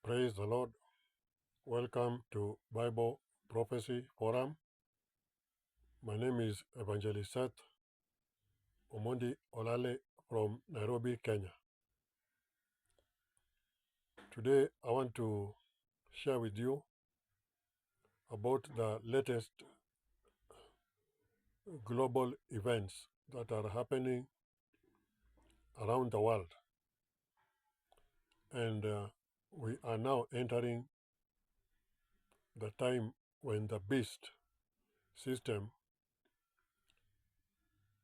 Praise the Lord. Welcome to Bible Prophecy Forum. My name is Evangelist Seth Olale from Nairobi, Kenya. Today I want to share with you about the latest global events that are happening around the world. And we are now entering the time when the beast system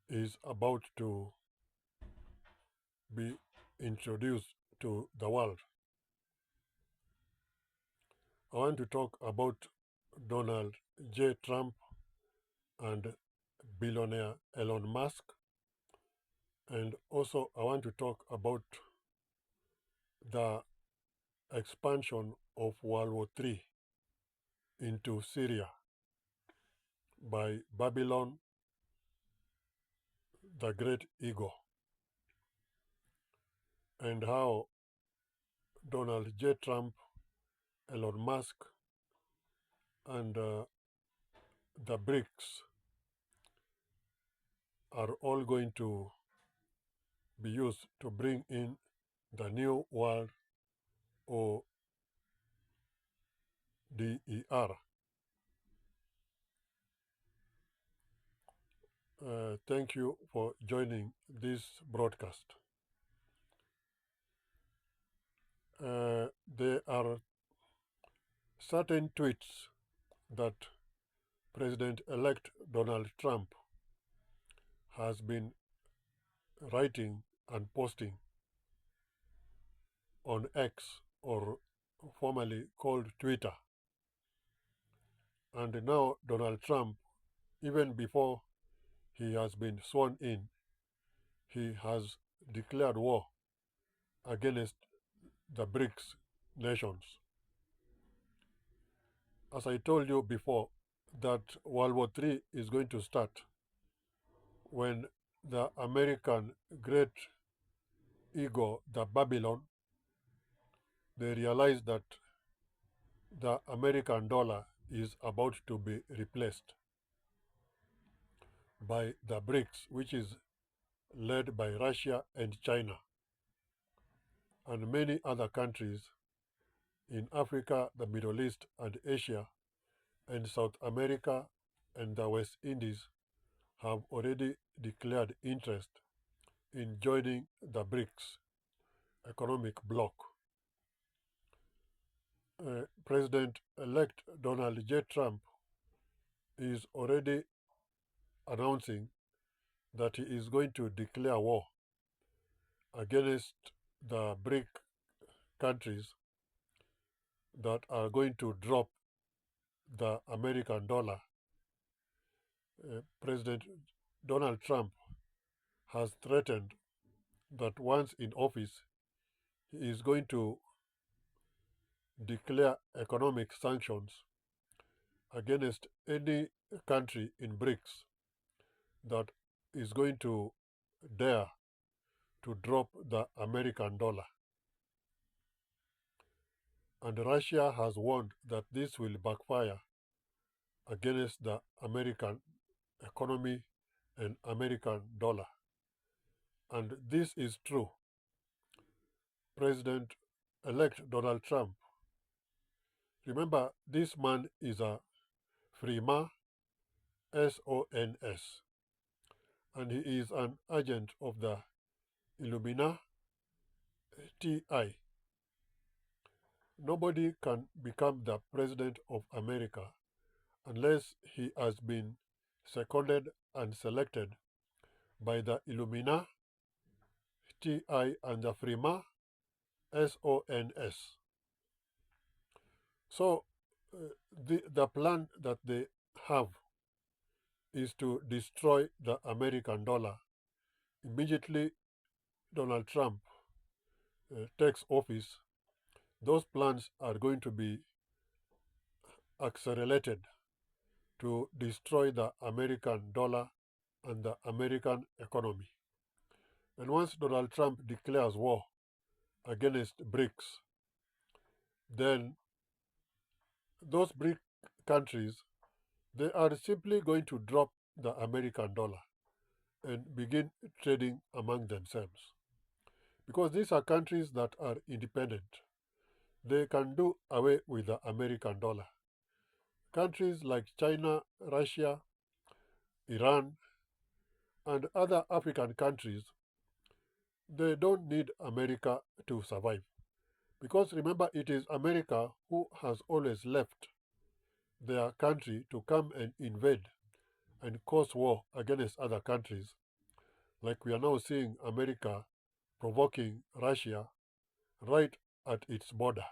is about to be introduced to the world. I want to talk about Donald J. Trump and billionaire Elon Musk, and also I want to talk about the expansion of World War III into Syria by Babylon the Great Ego, and how Donald J. Trump, Elon Musk, and the Brics are all going to be used to bring in the new world ODER. Thank you for joining this broadcast. There are certain tweets that President-elect Donald Trump has been writing and posting on X, or formerly called Twitter. And now Donald Trump, even before he has been sworn in, he has declared war against the Brics nations. As I told you before, that World War III is going to start when the American great ego, the Babylon, they realize that the American dollar is about to be replaced by the Brics, which is led by Russia and China and many other countries in Africa, the Middle East and Asia and South America and the West Indies have already declared interest in joining the Brics economic bloc. President-elect Donald J. Trump is already announcing that he is going to declare war against the BRIC countries that are going to drop the American dollar. President Donald Trump has threatened that once in office, he is going to declare economic sanctions against any country in BRICS that is going to dare to drop the American dollar. And Russia has warned that this will backfire against the American economy and American dollar. And this is true. President-elect Donald Trump, remember, this man is a Freema, SONS, and he is an agent of the Illuminati. Nobody can become the president of America unless he has been seconded and selected by the Illuminati and the Freema, SONS. So the plan that they have is to destroy the American dollar. Immediately Donald Trump takes office, those plans are going to be accelerated to destroy the American dollar and the American economy. And once Donald Trump declares war against BRICS, then those BRIC countries, they are simply going to drop the American dollar and begin trading among themselves. Because these are countries that are independent. They can do away with the American dollar. Countries like China, Russia, Iran, and other African countries, they don't need America to survive. Because remember, it is America who has always left their country to come and invade and cause war against other countries, like we are now seeing America provoking Russia right at its border.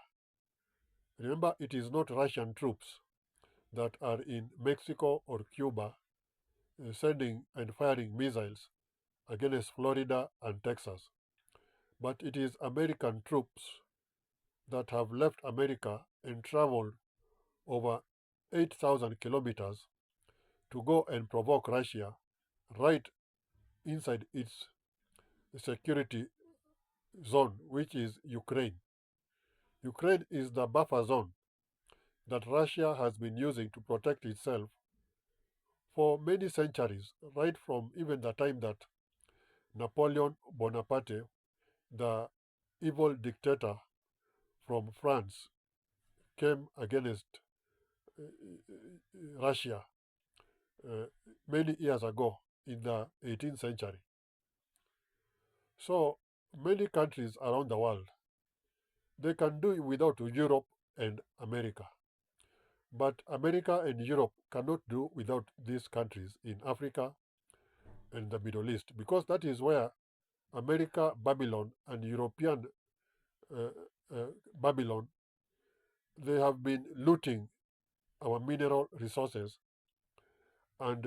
Remember, it is not Russian troops that are in Mexico or Cuba sending and firing missiles against Florida and Texas, but it is American troops that have left America and traveled over 8,000 kilometers to go and provoke Russia right inside its security zone, which is Ukraine. Ukraine is the buffer zone that Russia has been using to protect itself for many centuries, right from even the time that Napoleon Bonaparte, the evil dictator from France, came against Russia uh, many years ago in the 18th century. So many countries around the world, they can do without Europe and America. But America and Europe cannot do without these countries in Africa and the Middle East, because that is where America, Babylon, and European uh, Babylon, they have been looting our mineral resources and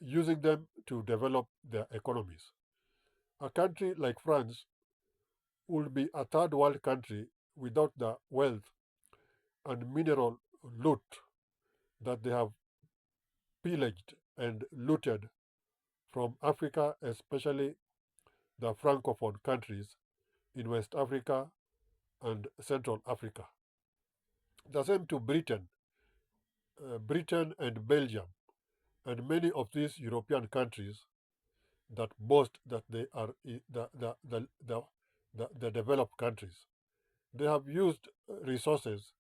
using them to develop their economies. A country like France would be a third world country without the wealth and mineral loot that they have pillaged and looted from Africa, especially the Francophone countries in West Africa and Central Africa. The same to Britain, Britain and Belgium, and many of these European countries that boast that they are the developed countries. They have used resources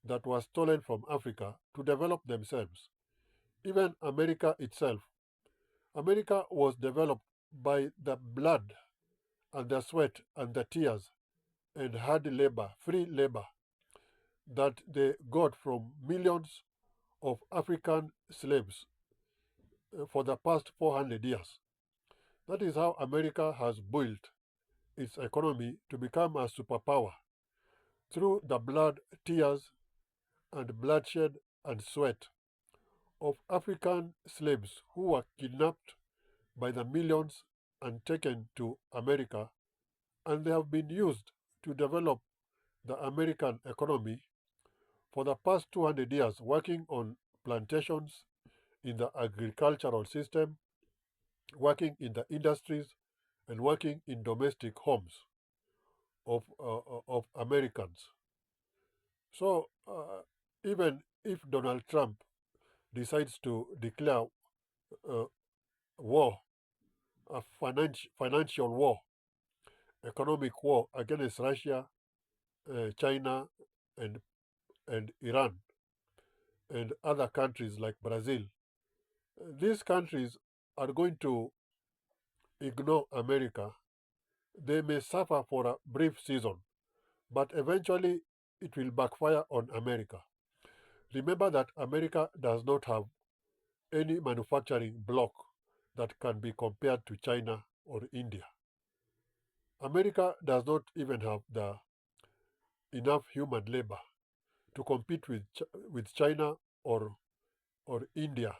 that were stolen from Africa to develop themselves. Even America itself. America was developed by the blood and the sweat and the tears and hard labor, free labor that they got from millions of African slaves for the past 400 years. That is how America has built its economy to become a superpower through the blood, tears, and bloodshed and sweat of African slaves who were kidnapped by the millions and taken to America, and they have been used to develop the American economy for the past 200 years, working on plantations in the agricultural system, working in the industries, and working in domestic homes of Americans. So, even if Donald Trump decides to declare uh, war, a financial war, economic war against Russia, China, and Iran, and other countries like Brazil, these countries are going to ignore America. They may suffer for a brief season, but eventually it will backfire on America. Remember that America does not have any manufacturing block that can be compared to China or India. America does not even have the enough human labor to compete with China or India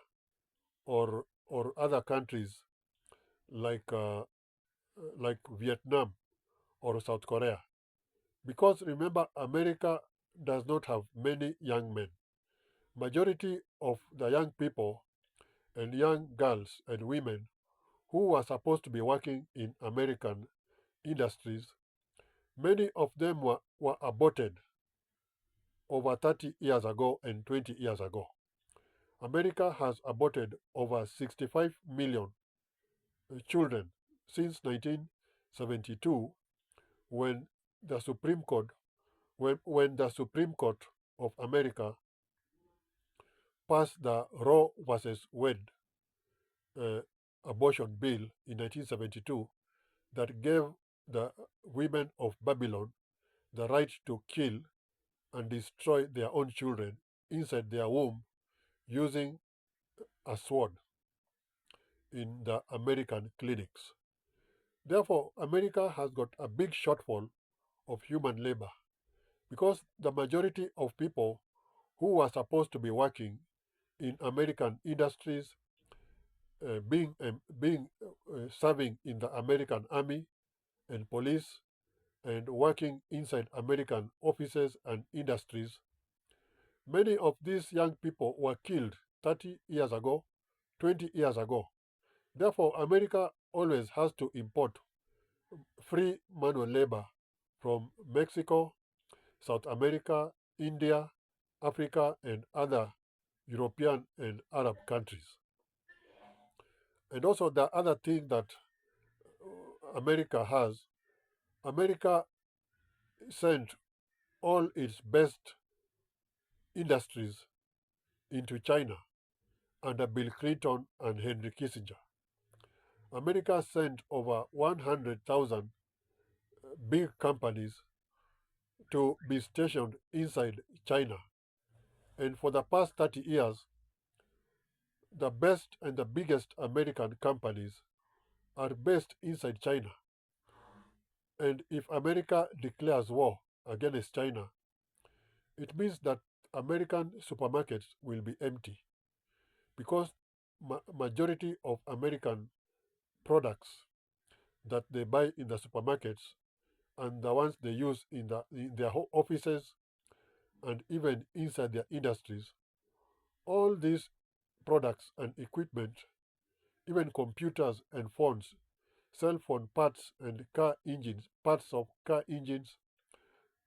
or other countries like like Vietnam or South Korea. Because remember, America does not have many young men. Majority of the young people and young girls and women who were supposed to be working in American industries, many of them were aborted over 30 years ago and 20 years ago. America has aborted over 65 million children since 1972 when the Supreme Court when the Supreme Court of America passed the Roe versus Wade uh, abortion bill in 1972 that gave the women of Babylon the right to kill and destroy their own children inside their womb using a sword in the American clinics. Therefore, America has got a big shortfall of human labor because the majority of people who were supposed to be working in American industries, serving in the American army and police, and working inside American offices and industries, many of these young people were killed 30 years ago, 20 years ago. Therefore, America always has to import free manual labor from Mexico, South America, India, Africa, and other European and Arab countries. And also the other thing that America sent all its best industries into China under Bill Clinton and Henry Kissinger. America sent over 100,000 big companies to be stationed inside China. And for the past 30 years, the best and the biggest American companies are based inside China. And if America declares war against China, it means that American supermarkets will be empty because majority of American products that they buy in the supermarkets and the ones they use in their offices and even inside their industries, all these products and equipment, even computers and phones, cell phone parts and car engines, parts of car engines,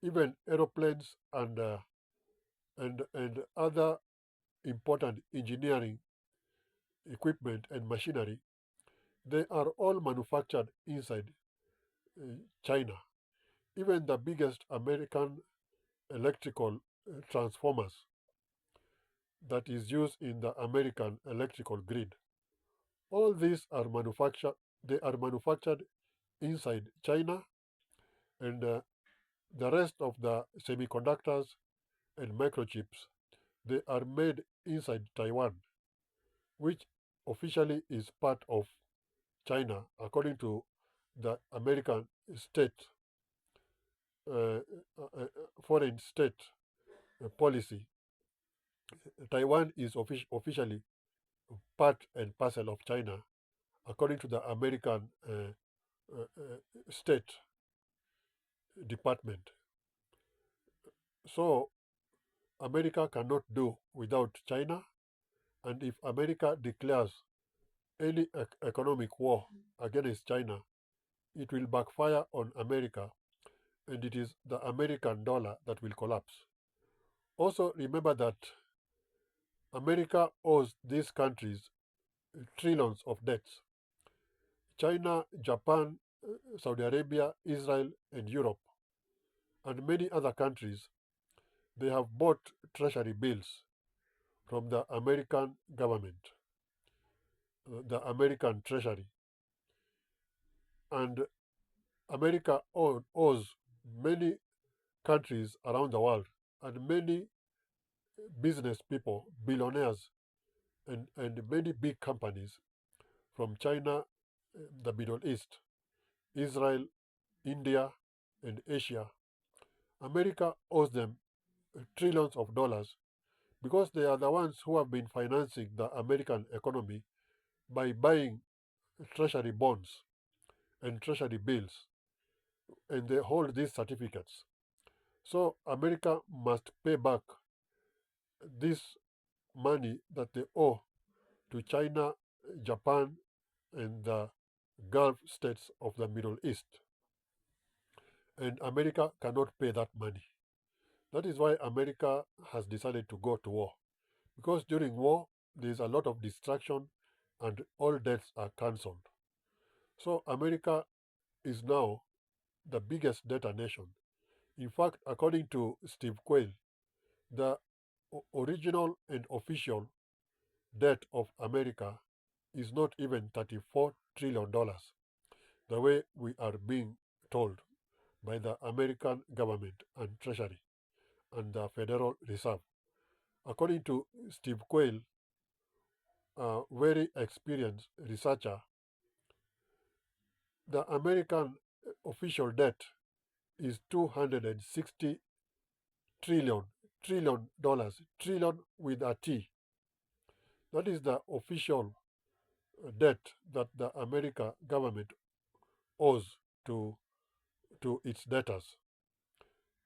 even aeroplanes and other important engineering equipment and machinery, they are all manufactured inside China. Even the biggest American electrical transformers that is used in the American electrical grid, all these are manufactured. They are manufactured inside China, and the rest of the semiconductors and microchips, they are made inside Taiwan, which officially is part of China according to the American state uh, foreign state policy. Taiwan is officially part and parcel of China according to the American State Department. So America cannot do without China, and if America declares any economic war against China, it will backfire on America, and it is the American dollar that will collapse. Also, remember that America owes these countries trillions of debts. China, Japan, Saudi Arabia, Israel, and Europe, and many other countries, they have bought treasury bills from the American government, the American treasury. And America owes many countries around the world and many business people, billionaires, and many big companies from China, the Middle East, Israel, India, and Asia. America owes them trillions of dollars because they are the ones who have been financing the American economy by buying treasury bonds and treasury bills, and they hold these certificates. So America must pay back this money that they owe to China, Japan, and the Gulf states of the Middle East. And America cannot pay that money. That is why America has decided to go to war. Because during war, there is a lot of destruction and all debts are cancelled. So America is now the biggest debtor nation. In fact, according to Steve Quayle, the original and official debt of America is not even $34 trillion, the way we are being told by the American government and Treasury and the Federal Reserve. According to Steve Quayle, a very experienced researcher, the American official debt is 260 trillion dollars, trillion with a T. That is the official debt that the American government owes to its debtors.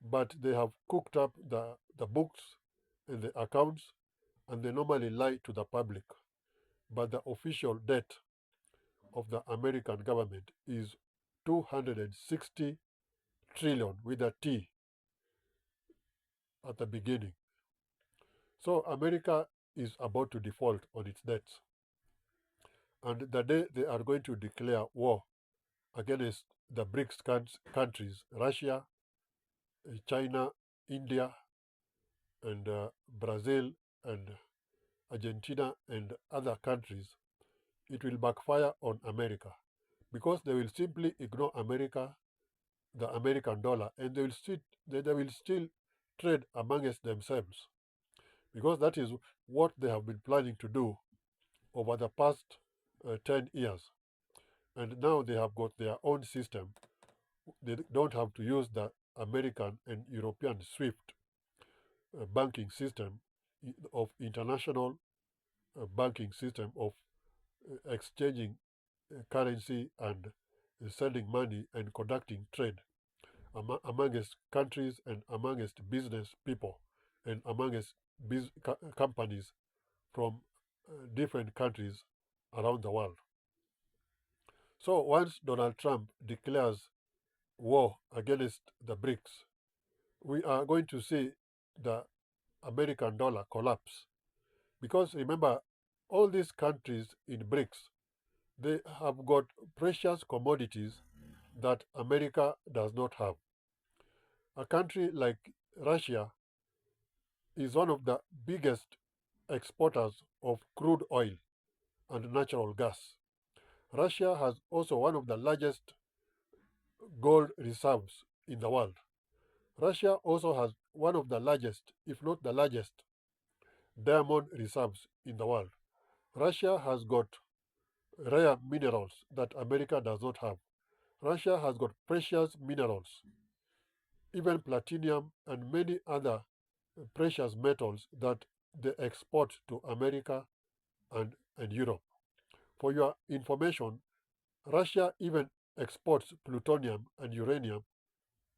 But they have cooked up the books and the accounts, and they normally lie to the public. But the official debt of the American government is 260 trillion with a T at the beginning. So America is about to default on its debts. And the day they are going to declare war against the Brics countries, Russia, China, India, and Brazil, and Argentina, and other countries, it will backfire on America because they will simply ignore America, the American dollar, and they will still trade amongst themselves because that is what they have been planning to do over the past 10 years. And now they have got their own system. They don't have to use the American and European SWIFT banking system of international banking system of exchanging currency and sending money and conducting trade amongst countries and amongst business people and amongst companies from different countries around the world. So once Donald Trump declares war against the Brics, we are going to see the American dollar collapse. Because remember, all these countries in Brics, they have got precious commodities that America does not have. A country like Russia is one of the biggest exporters of crude oil and natural gas. Russia has also one of the largest gold reserves in the world. Russia also has one of the largest, if not the largest, diamond reserves in the world. Russia has got rare minerals that America does not have. Russia has got precious minerals, even platinum and many other precious metals that they export to America and Europe. For your information, Russia even exports plutonium and uranium,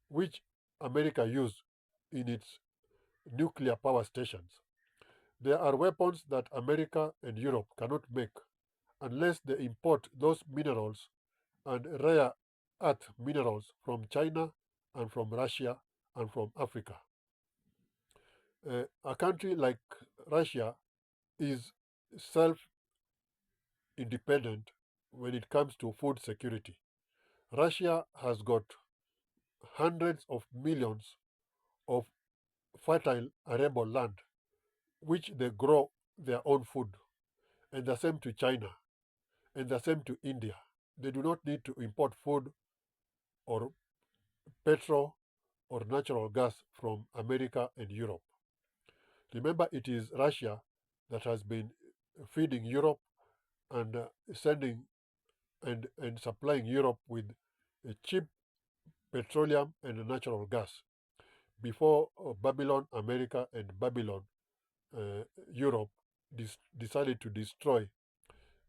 which America uses in its nuclear power stations. There are weapons that America and Europe cannot make unless they import those minerals and rare earth minerals from China and from Russia and from Africa. A country like Russia is self-independent when it comes to food security. Russia has got hundreds of millions of fertile arable land which they grow their own food, and the same to China, and the same to India. They do not need to import food or petrol or natural gas from America and Europe. Remember, it is Russia that has been feeding Europe and sending and supplying Europe with cheap petroleum and natural gas before Babylon America and Babylon Europe decided to destroy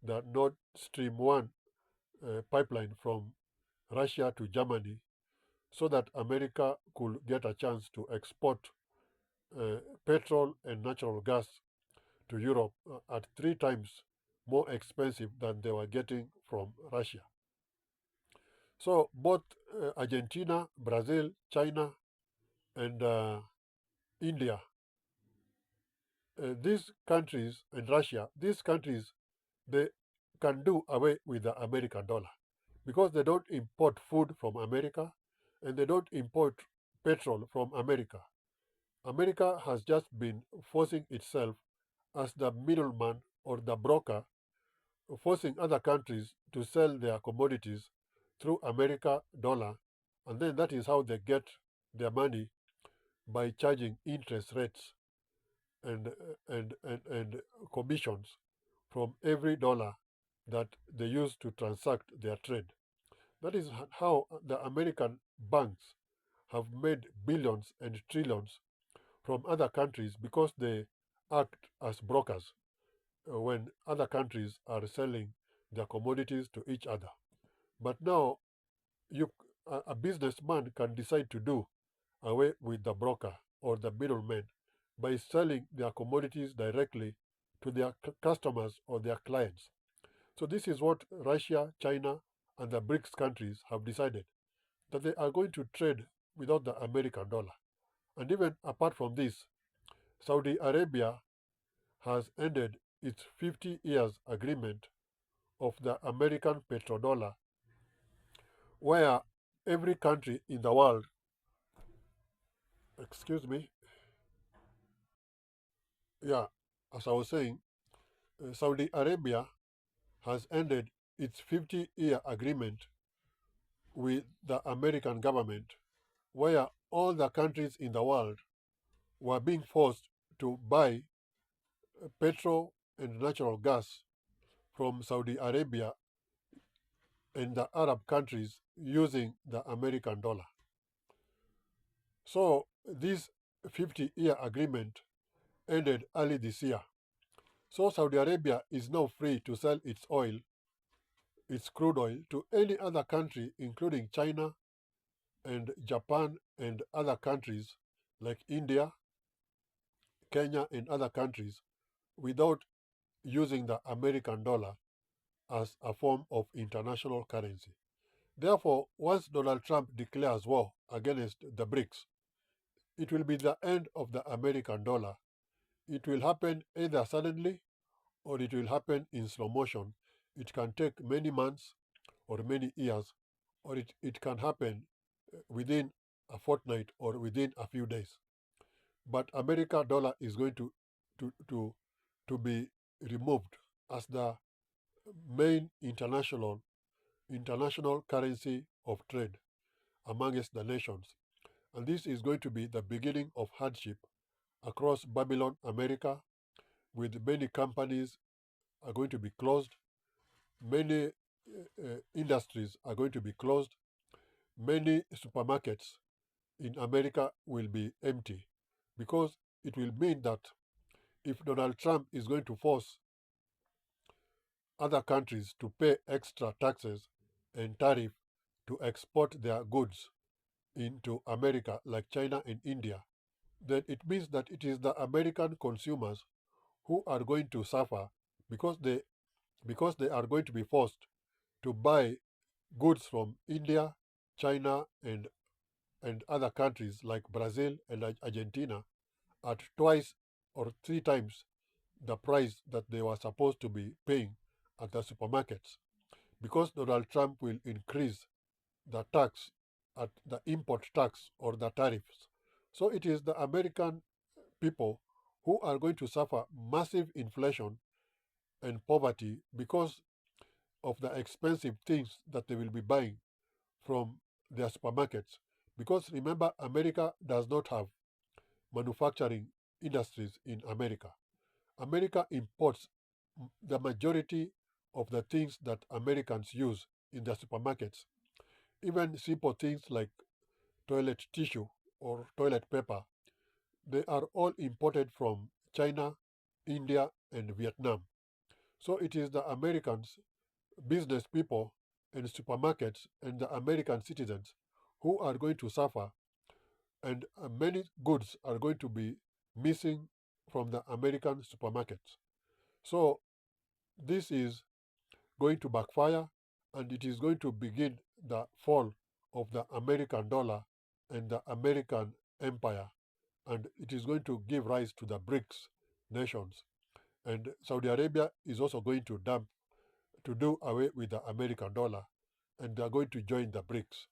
the Nord Stream 1 pipeline from Russia to Germany so that America could get a chance to export petrol and natural gas to Europe at 3 times more expensive than they were getting from Russia. So both Argentina, Brazil, China, and India, these countries, and Russia, these countries, they can do away with the American dollar because they don't import food from America and they don't import petrol from America. America has just been forcing itself as the middleman or the broker, forcing other countries to sell their commodities through America dollar, and then that is how they get their money, by charging interest rates and and commissions from every dollar that they use to transact their trade. That is how the American banks have made billions and trillions from other countries, because they act as brokers when other countries are selling their commodities to each other. But now, you, a businessman can decide to do away with the broker or the middleman by selling their commodities directly to their customers or their clients. So this is what Russia, China, and the Brics countries have decided, that they are going to trade without the American dollar. And even apart from this, Saudi Arabia has ended its 50 years agreement of the American petrodollar, where every country in the world, excuse me, yeah, as I was saying, Saudi Arabia has ended its 50-year agreement with the American government, where all the countries in the world were being forced to buy petrol and natural gas from Saudi Arabia and the Arab countries using the American dollar. So this 50-year agreement ended early this year. So Saudi Arabia is now free to sell its oil, its crude oil, to any other country, including China and Japan and other countries like India, Kenya, and other countries, without using the American dollar as a form of international currency. Therefore, once Donald Trump declares war against the Brics, it will be the end of the American dollar. It will happen either suddenly or it will happen in slow motion. It can take many months or many years, or it can happen within a fortnight or within a few days. But American dollar is going to, to, to be removed as the main international currency of trade amongst the nations. And this is going to be the beginning of hardship across Babylon, America, with many companies are going to be closed, many industries are going to be closed, many supermarkets in America will be empty, because it will mean that if Donald Trump is going to force other countries to pay extra taxes and tariff to export their goods into America, like China and India, then it means that it is the American consumers who are going to suffer, because they are going to be forced to buy goods from India, China, and other countries like Brazil and Argentina at twice or three times the price that they were supposed to be paying at the supermarkets, because Donald Trump will increase the tax, at the import tax or the tariffs. So it is the American people who are going to suffer massive inflation and poverty because of the expensive things that they will be buying from their supermarkets. Because remember, America does not have manufacturing industries in America. America imports the majority of the things that Americans use in their supermarkets. Even simple things like toilet tissue or toilet paper, they are all imported from China, India, and Vietnam. So it is the Americans, business people, and supermarkets, and the American citizens who are going to suffer, and many goods are going to be missing from the American supermarkets. So this is going to backfire, and it is going to begin the fall of the American dollar and the American empire and it is going to give rise to the Brics nations. And Saudi Arabia is also going to do away with the American dollar, and they are going to join the Brics.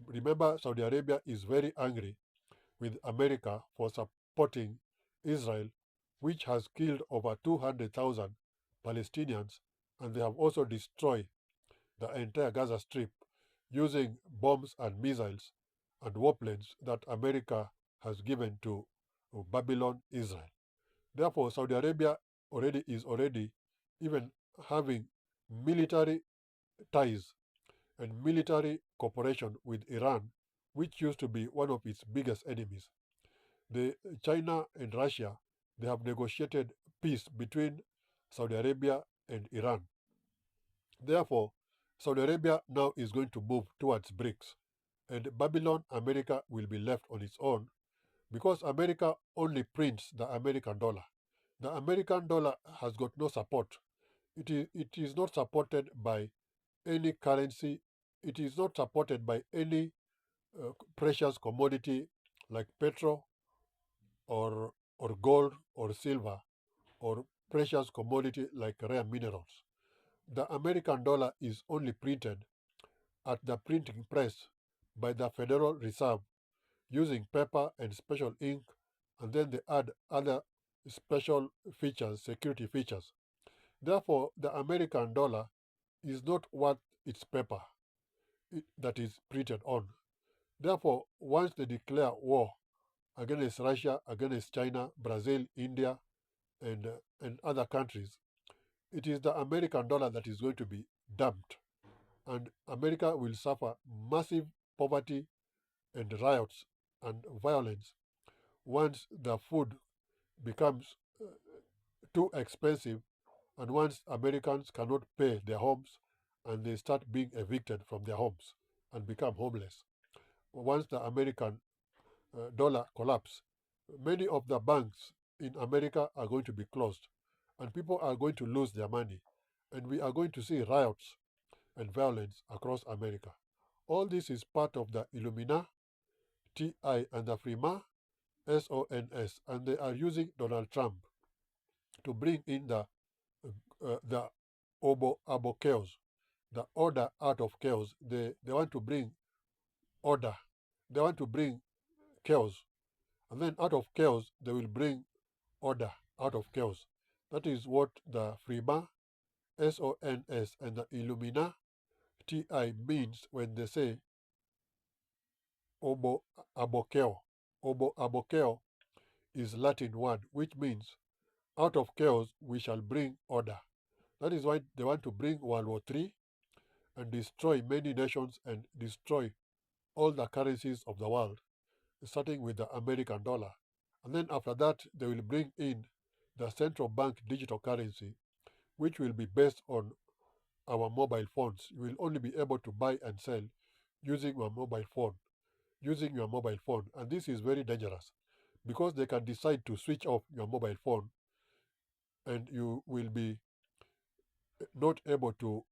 Remember, Saudi Arabia is very angry with America for supporting Israel, which has killed over 200,000 Palestinians, and they have also destroyed the entire Gaza Strip using bombs and missiles and warplanes that America has given to Babylon, Israel. Therefore, Saudi Arabia is already even having military ties and military cooperation with Iran, which used to be one of its biggest enemies. China and Russia, they have negotiated peace between Saudi Arabia and Iran. Therefore, Saudi Arabia now is going to move towards Brics, and Babylon, America, will be left on its own because America only prints the American dollar. The American dollar has got no support. It is not supported by any currency. It is not supported by any precious commodity like petrol or gold or silver or precious commodity like rare minerals. The American dollar is only printed at the printing press by the Federal Reserve using paper and special ink, and then they add other special features, security features. Therefore, the American dollar is not worth its paper that is printed on. Therefore, once they declare war against Russia, against China, Brazil, India, and other countries, it is the American dollar that is going to be dumped, and America will suffer massive poverty and riots and violence once the food becomes too expensive, and once Americans cannot pay their homes and they start being evicted from their homes and become homeless. Once the American dollar collapse, many of the banks in America are going to be closed, and people are going to lose their money, and we are going to see riots and violence across America. All this is part of the Illumina, TI, and the Freema, SONS, and they are using Donald Trump to bring in the Abo chaos, the order out of chaos. They want to bring order. They want to bring chaos, and then out of chaos they will bring order out of chaos. That is what the Freema, SONS, and the Illumina, TI means when they say Obo Abokeo. Obo Abokeo is Latin word which means out of chaos we shall bring order. That is why they want to bring World War III and destroy many nations and destroy all the currencies of the world, starting with the American dollar. And then after that, they will bring in the central bank digital currency, which will be based on our mobile phones. You will only be able to buy and sell using your mobile phone. And this is very dangerous because they can decide to switch off your mobile phone and you will be not able to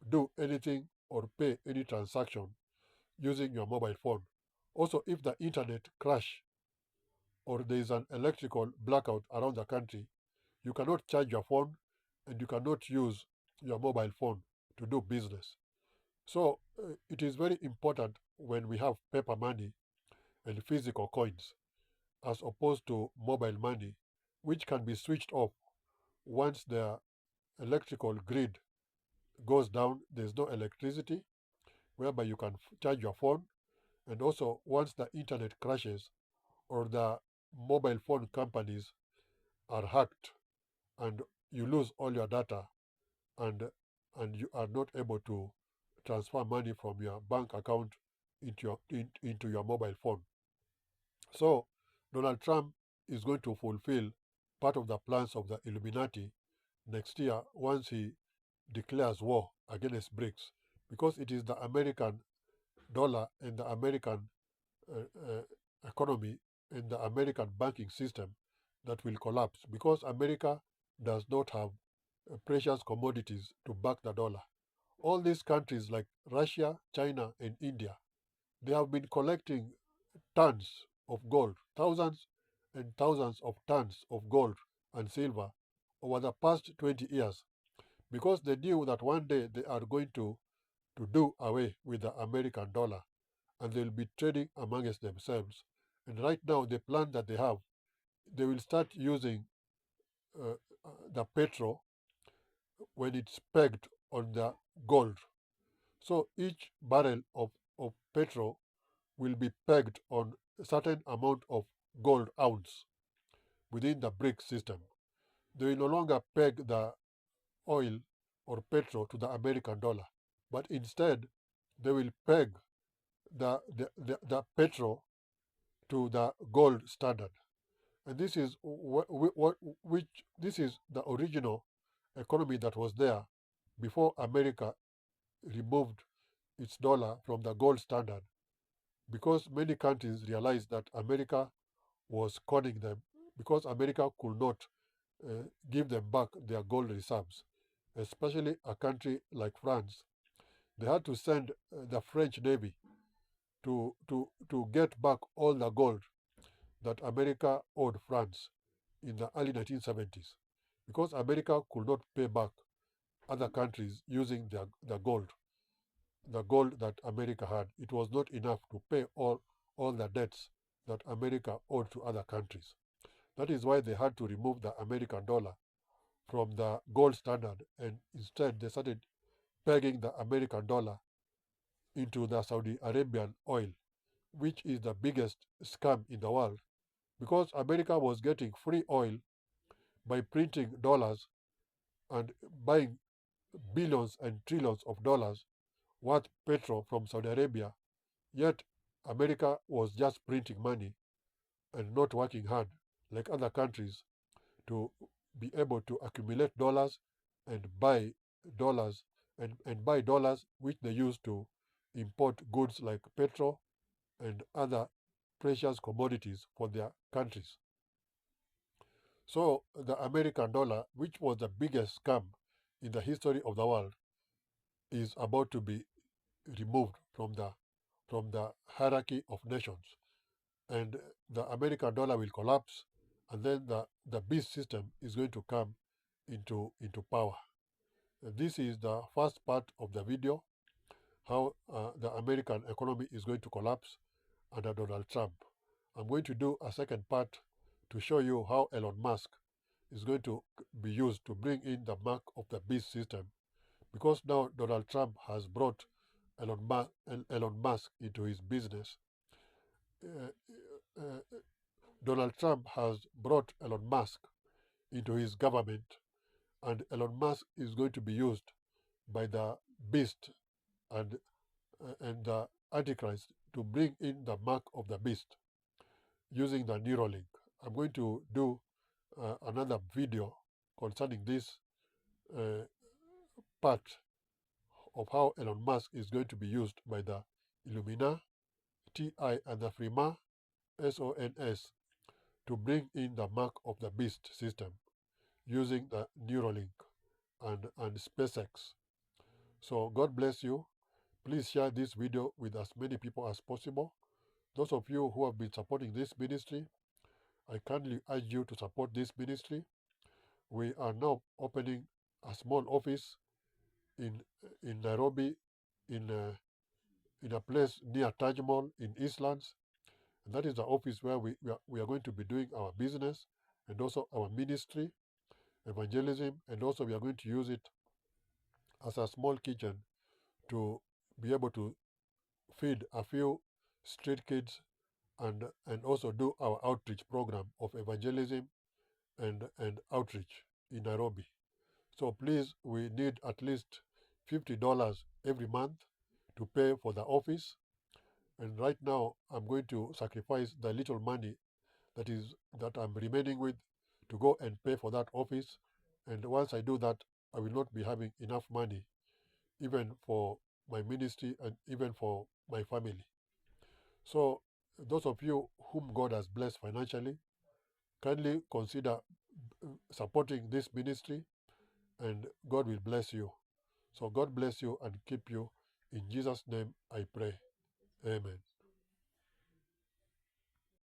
do anything or pay any transaction using your mobile phone. Also, if the internet crash or there is an electrical blackout around the country, you cannot charge your phone and you cannot use your mobile phone to do business. So it is very important when we have paper money and physical coins as opposed to mobile money, which can be switched off once the electrical grid goes down. There's no electricity whereby you can charge your phone, and also once the internet crashes or the mobile phone companies are hacked and you lose all your data and you are not able to transfer money from your bank account into your mobile phone. So Donald Trump is going to fulfill part of the plans of the Illuminati next year once he declares war against Brics, because it is the American dollar and the American economy and the American banking system that will collapse because America does not have precious commodities to back the dollar. All these countries like Russia, China, and India, they have been collecting tons of gold, thousands and thousands of tons of gold and silver over the past 20 years because they knew that one day they are going to do away with the American dollar and they will be trading amongst themselves. And right now, the plan that they have, they will start using the petrol when it's pegged on the gold. So each barrel of petrol will be pegged on a certain amount of gold ounce within the Brics system. They will no longer peg the oil or petrol to the American dollar, but instead they will peg the petrol to the gold standard. And this is this is the original economy that was there before America removed its dollar from the gold standard, because many countries realized that America was conning them, because America could not give them back their gold reserves, especially a country like France. They had to send the French Navy to get back all the gold that America owed France in the early 1970s, because America could not pay back other countries using the gold that America had. It was not enough to pay all the debts that America owed to other countries. That is why they had to remove the American dollar from the gold standard, and instead they started pegging the American dollar into the Saudi Arabian oil, which is the biggest scam in the world, because America was getting free oil by printing dollars and buying billions and trillions of dollars worth petrol from Saudi Arabia, yet America was just printing money and not working hard like other countries to be able to accumulate dollars and buy dollars and buy dollars which they use to import goods like petrol and other precious commodities for their countries. So the American dollar, which was the biggest scam in the history of the world, is about to be removed from the hierarchy of nations, and the American dollar will collapse, and then the beast system is going to come into power. This is the first part of the video, how the American economy is going to collapse under Donald Trump. I'm going to do a second part to show you how Elon Musk is going to be used to bring in the mark of the beast system, because now Donald Trump has brought Elon Musk into his business. Donald Trump has brought Elon Musk into his government, and Elon Musk is going to be used by the beast and the Antichrist to bring in the mark of the beast using the Neuralink. I'm going to do another video concerning this part of how Elon Musk is going to be used by the Illumina, TI, and the Freema, SONS, to bring in the mark of the beast system using the Neuralink and SpaceX. So God bless you. Please share this video with as many people as possible. Those of you who have been supporting this ministry, I kindly urge you to support this ministry. We are now opening a small office in Nairobi, in a place near Taj Mahal in Eastlands. And that is the office where we are going to be doing our business and also our ministry, evangelism, and also we are going to use it as a small kitchen to be able to feed a few street kids and also do our outreach program of evangelism and outreach in Nairobi. So please, we need at least $50 every month to pay for the office. And right now, I'm going to sacrifice the little money that I'm remaining with to go and pay for that office. And once I do that, I will not be having enough money even for my ministry and even for my family. So those of you whom God has blessed financially, kindly consider supporting this ministry, and God will bless you. So God bless you and keep you. In Jesus' name I pray. Amen.